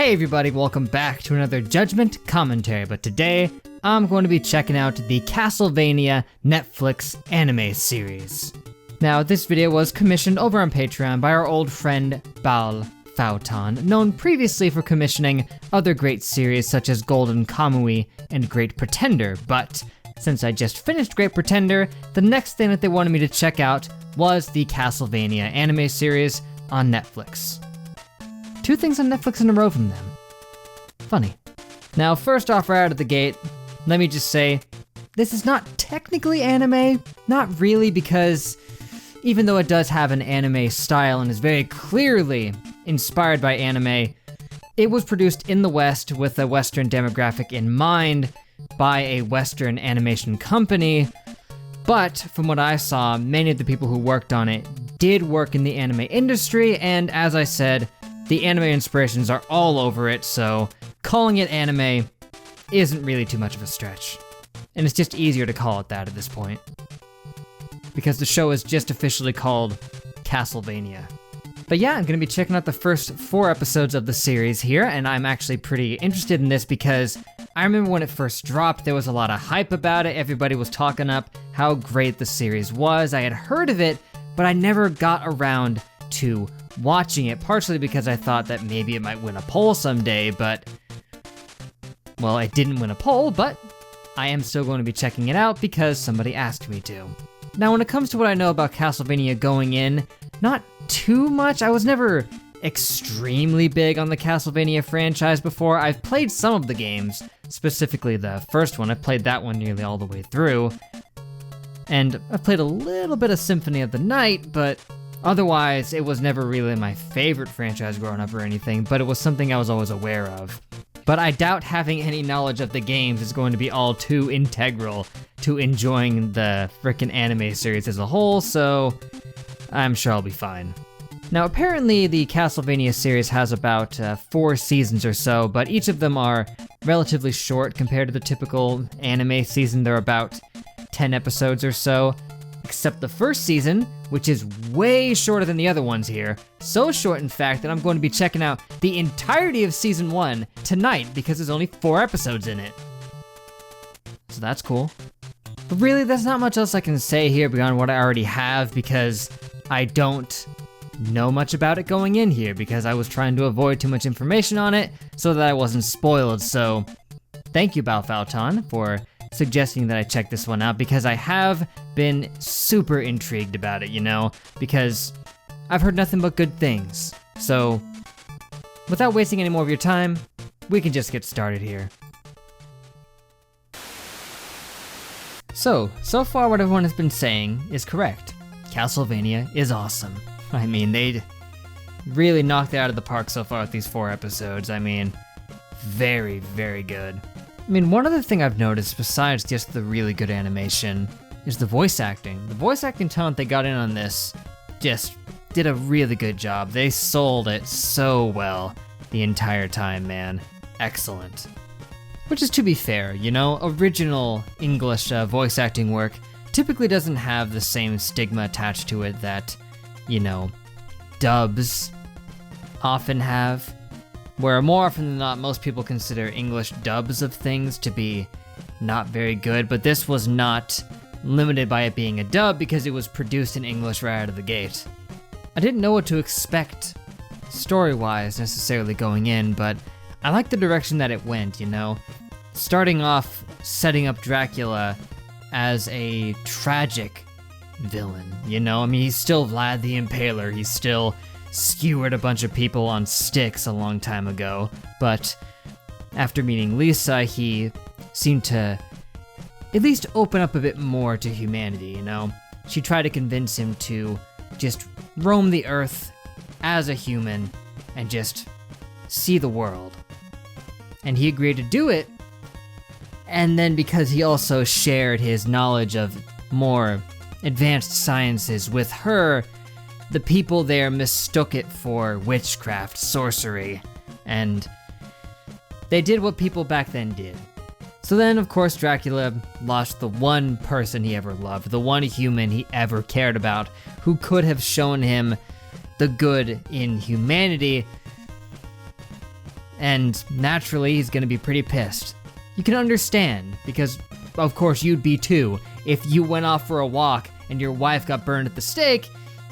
Hey everybody, welcome back to another Judgment commentary, but today I'm going to be checking out the Castlevania Netflix anime series. Now, this video was commissioned over on Patreon by our old friend Baal Phaoton, known previously for commissioning other great series such as Golden Kamui and Great Pretender, but since I just finished Great Pretender, the next thing that they wanted me to check out was the Castlevania anime series on Netflix. 2 things on Netflix in a row from them. Funny. Now, first off, right out of the gate, let me just say, this is not technically anime. Not really, because even though it does have an anime style and is very clearly inspired by anime, it was produced in the West with a Western demographic in mind by a Western animation company. But from what I saw, many of the people who worked on it did work in the anime industry, and as I said, the anime inspirations are all over it, so calling it anime isn't really too much of a stretch. And it's just easier to call it that at this point, because the show is just officially called Castlevania. But yeah, I'm gonna be checking out the first 4 episodes of the series here, and I'm actually pretty interested in this because I remember when it first dropped, there was a lot of hype about it. Everybody was talking up how great the series was. I had heard of it, but I never got around to watching it, partially because I thought that maybe it might win a poll someday, but, well, it didn't win a poll, but I am still going to be checking it out because somebody asked me to. Now, when it comes to what I know about Castlevania going in, not too much. I was never extremely big on the Castlevania franchise before. I've played some of the games, specifically the first one. I played that one nearly all the way through, and I've played a little bit of Symphony of the Night, but otherwise, it was never really my favorite franchise growing up or anything, but it was something I was always aware of. But I doubt having any knowledge of the games is going to be all too integral to enjoying the frickin' anime series as a whole, so I'm sure I'll be fine. Now, apparently the Castlevania series has about 4 seasons or so, but each of them are relatively short compared to the typical anime season. They're about 10 episodes or so. Except the first season, which is way shorter than the other ones here. So short, in fact, that I'm going to be checking out the entirety of season 1 tonight because there's only 4 episodes in it. So that's cool. But really, there's not much else I can say here beyond what I already have because I don't know much about it going in here because I was trying to avoid too much information on it so that I wasn't spoiled. So thank you, Baal Phaoton, for suggesting that I check this one out because I have been super intrigued about it, you know, because I've heard nothing but good things. So, without wasting any more of your time, we can just get started here. So far what everyone has been saying is correct. Castlevania is awesome. I mean, they really knocked it out of the park so far with these 4 episodes. I mean, very, very good. I mean, one other thing I've noticed besides just the really good animation is the voice acting. The voice acting talent they got in on this just did a really good job. They sold it so well the entire time, man. Excellent. Which is to be fair, you know, original English voice acting work typically doesn't have the same stigma attached to it that, you know, dubs often have. Where more often than not, most people consider English dubs of things to be not very good, but this was not limited by it being a dub because it was produced in English right out of the gate. I didn't know what to expect story-wise necessarily going in, but I like the direction that it went, you know? Starting off setting up Dracula as a tragic villain, you know? I mean, he's still Vlad the Impaler, he's still skewered a bunch of people on sticks a long time ago, but after meeting Lisa, he seemed to at least open up a bit more to humanity, you know? She tried to convince him to just roam the earth as a human and just see the world. And he agreed to do it, and then because he also shared his knowledge of more advanced sciences with her, the people there mistook it for witchcraft, sorcery, and they did what people back then did. So then, of course, Dracula lost the one person he ever loved, the one human he ever cared about, who could have shown him the good in humanity, And naturally, he's gonna be pretty pissed. You can understand, because of course you'd be too. If you went off for a walk and your wife got burned at the stake,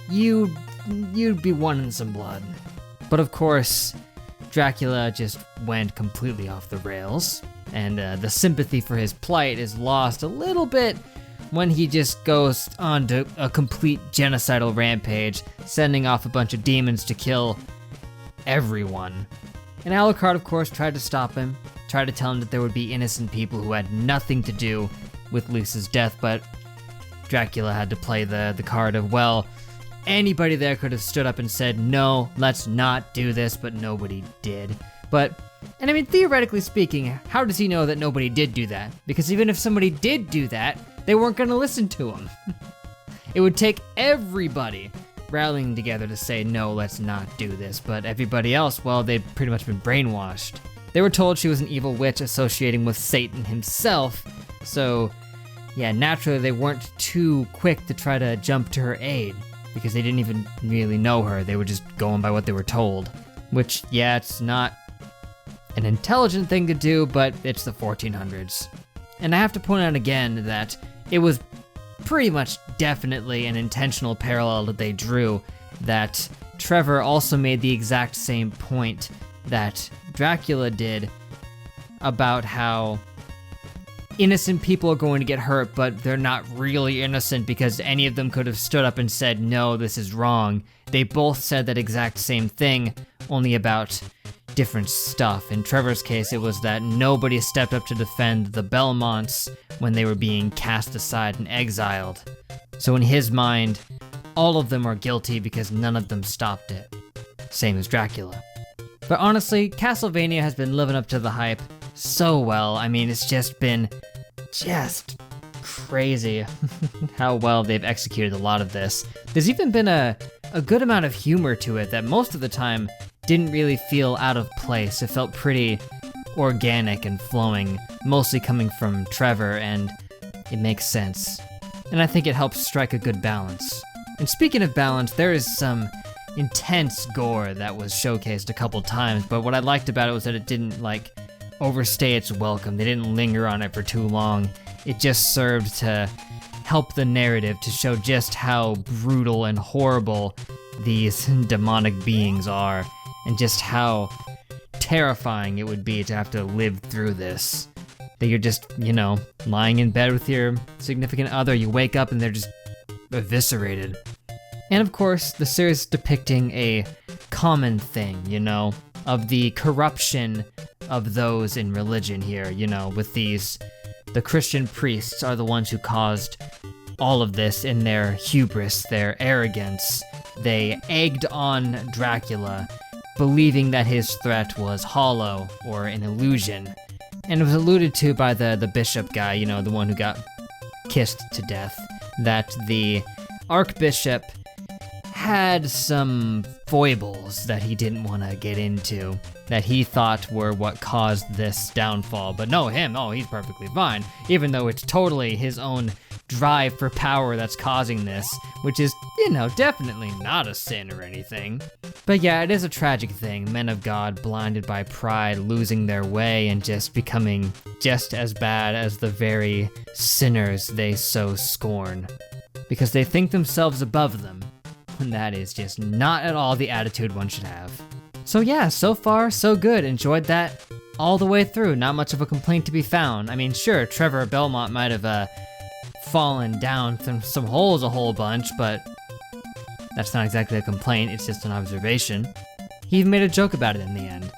you'd be wanting some blood. But of course, Dracula just went completely off the rails, and the sympathy for his plight is lost a little bit when he just goes on to a complete genocidal rampage, sending off a bunch of demons to kill everyone. And Alucard, of course, tried to stop him, tried to tell him that there would be innocent people who had nothing to do with Lisa's death, but Dracula had to play the card of, well, anybody there could have stood up and said, no, let's not do this, but nobody did. And I mean, theoretically speaking, how does he know that nobody did do that? Because even if somebody did do that, they weren't gonna listen to him. It would take everybody rallying together to say, no, let's not do this, but everybody else, well, they'd pretty much been brainwashed. They were told she was an evil witch associating with Satan himself, so yeah, naturally they weren't too quick to try to jump to her aid, because they didn't even really know her, they were just going by what they were told. Which, yeah, it's not an intelligent thing to do, but it's the 1400s. And I have to point out again that it was pretty much definitely an intentional parallel that they drew, that Trevor also made the exact same point that Dracula did about how innocent people are going to get hurt, but they're not really innocent because any of them could have stood up and said, no, this is wrong. They both said that exact same thing, only about different stuff. In Trevor's case, it was that nobody stepped up to defend the Belmonts when they were being cast aside and exiled. So in his mind, all of them are guilty because none of them stopped it. Same as Dracula. But honestly, Castlevania has been living up to the hype so well. I mean, it's just been crazy how well they've executed a lot of this. There's even been a good amount of humor to it that most of the time didn't really feel out of place. It felt pretty organic and flowing, mostly coming from Trevor, and it makes sense. And I think it helps strike a good balance. And speaking of balance, there is some intense gore that was showcased a couple times, but what I liked about it was that it didn't overstay its welcome. They didn't linger on it for too long. It just served to help the narrative, to show just how brutal and horrible these demonic beings are, and just how terrifying it would be to have to live through this. That you're just, lying in bed with your significant other, you wake up and they're just eviscerated. And of course, the series depicting a common thing, of the corruption of those in religion here, with the Christian priests are the ones who caused all of this in their hubris, their arrogance. They egged on Dracula, believing that his threat was hollow or an illusion. And it was alluded to by the bishop guy, the one who got kissed to death, that the archbishop had some foibles that he didn't want to get into, that he thought were what caused this downfall. But no, he's perfectly fine, even though it's totally his own drive for power that's causing this, which is, definitely not a sin or anything. But yeah, it is a tragic thing, men of God blinded by pride, losing their way and just becoming just as bad as the very sinners they so scorn, because they think themselves above them, and that is just not at all the attitude one should have. So yeah, so far, so good. Enjoyed that all the way through. Not much of a complaint to be found. I mean, sure, Trevor Belmont might have fallen down through some holes a whole bunch, but that's not exactly a complaint, it's just an observation. He even made a joke about it in the end.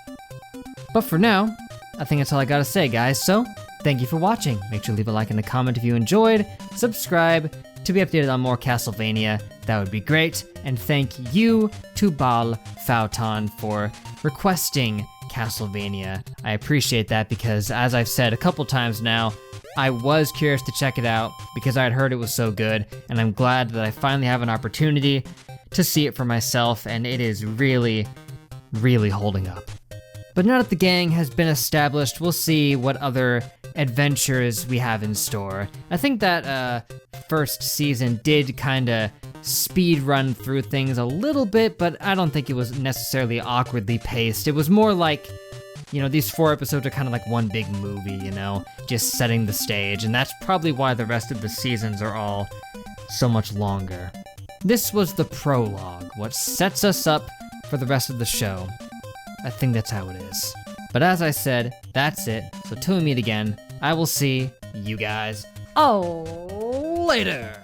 But for now, I think that's all I gotta say, guys, so thank you for watching. Make sure to leave a like and a comment if you enjoyed, subscribe to be updated on more Castlevania, that would be great, and thank you to Baal Phaoton for requesting Castlevania. I appreciate that because, as I've said a couple times now, I was curious to check it out because I had heard it was so good, and I'm glad that I finally have an opportunity to see it for myself, and it is really, really holding up. But now that the gang has been established, we'll see what other adventures we have in store. I think that first season did kinda speed run through things a little bit, but I don't think it was necessarily awkwardly paced. It was more like You know, these 4 episodes are kind of like one big movie, you know, just setting the stage, and that's probably why the rest of the seasons are all so much longer. This was the prologue, what sets us up for the rest of the show. I think that's how it is. But as I said, that's it. So till we meet again, I will see you guys later.